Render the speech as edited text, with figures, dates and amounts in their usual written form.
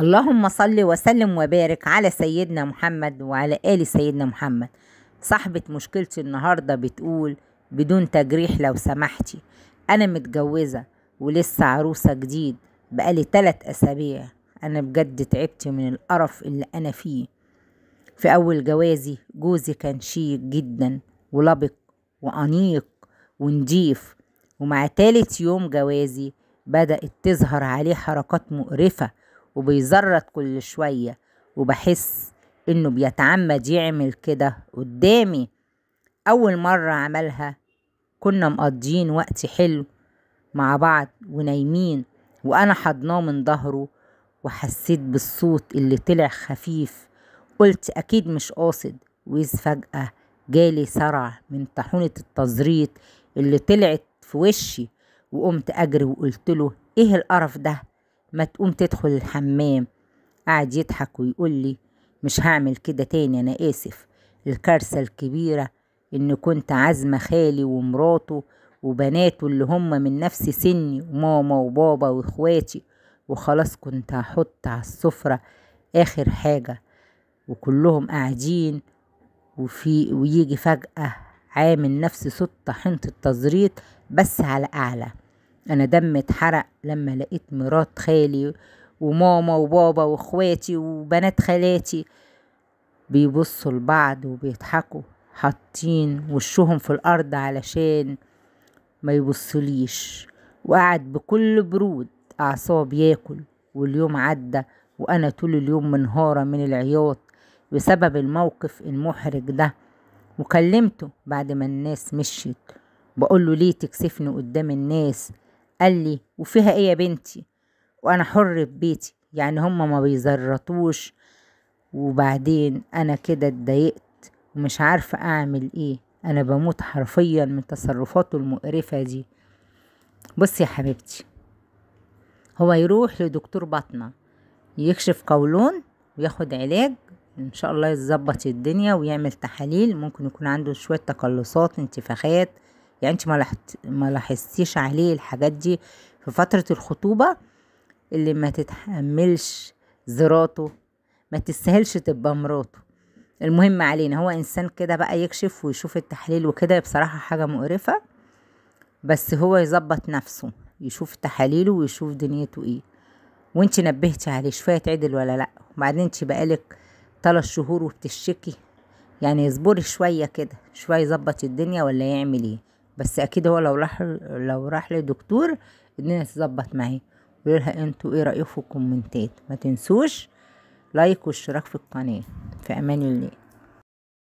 اللهم صل وسلم وبارك على سيدنا محمد وعلى آل سيدنا محمد. صاحبة مشكلتي النهاردة بتقول: بدون تجريح لو سمحتي، أنا متجوزة ولسه عروسة جديد بقالي 3 أسابيع. أنا بجد تعبت من القرف اللي أنا فيه. في أول جوازي جوزي كان شيك جدا ولبق وأنيق ونضيف، ومع تالت يوم جوازي بدأت تظهر عليه حركات مقرفة وبيزرط كل شوية، وبحس إنه بيتعمد يعمل كده قدامي. أول مرة عملها كنا مقضيين وقت حلو مع بعض ونايمين، وأنا حضناه من ظهره وحسيت بالصوت اللي طلع خفيف. قلت أكيد مش قاصد، وإذ فجأة جالي صرع من طاحونة التزريط اللي طلعت في وشي، وقمت أجري وقلت له: إيه القرف ده؟ ما تقوم تدخل الحمام. قعد يضحك ويقول لي: مش هعمل كده تاني، أنا آسف. الكارثة الكبيرة إن كنت عازمة خالي ومراته وبناته اللي هم من نفس سني، وماما وبابا واخواتي، وخلاص كنت هحط على السفرة آخر حاجة وكلهم قاعدين، ويجي فجأة عامل نفس صوت طحينة التزريط بس على أعلى. أنا دمي اتحرق لما لقيت مرات خالي وماما وبابا واخواتي وبنات خالاتي بيبصوا لبعض وبيضحكوا، حاطين وشهم في الأرض علشان ما يبصليش. وقعد بكل برود أعصاب ياكل، واليوم عدى وأنا طول اليوم منهارة من العياط بسبب الموقف المحرج ده. وكلمته بعد ما الناس مشيت بقوله: ليه تكسفني قدام الناس؟ قال لي: وفيها ايه يا بنتي، وانا حر في بيتي، يعني هما ما بيزرطوش؟ وبعدين انا كده اتضايقت ومش عارفة اعمل ايه. انا بموت حرفيا من تصرفاته المقرفة دي. بص يا حبيبتي، هو يروح لدكتور باطنة يكشف قولون وياخد علاج ان شاء الله يظبط الدنيا ويعمل تحاليل. ممكن يكون عنده شوية تقلصات، انتفاخات، يعني انت ما لاحظتيش عليه الحاجات دي في فترة الخطوبة؟ اللي ما تتحملش زراته ما تستاهلش تبقى مراته. المهم علينا، هو انسان كده بقى يكشف ويشوف التحليل وكده، بصراحة حاجة مقرفة. بس هو يظبط نفسه، يشوف تحاليله ويشوف دنيته ايه. وانت نبهتي عليه شوية تعدل ولا لا؟ وبعدين انت بقالك 3 شهور وبتشتكي، يعني اصبري شوية كده، شوية يظبط الدنيا ولا يعمل ايه. بس اكيد هو لو راح لدكتور الدنيا تظبط معاه. قولولها انتوا ايه رأيكم في الكومنتات. ما تنسوش لايك واشتراك في القناة. في امان الله.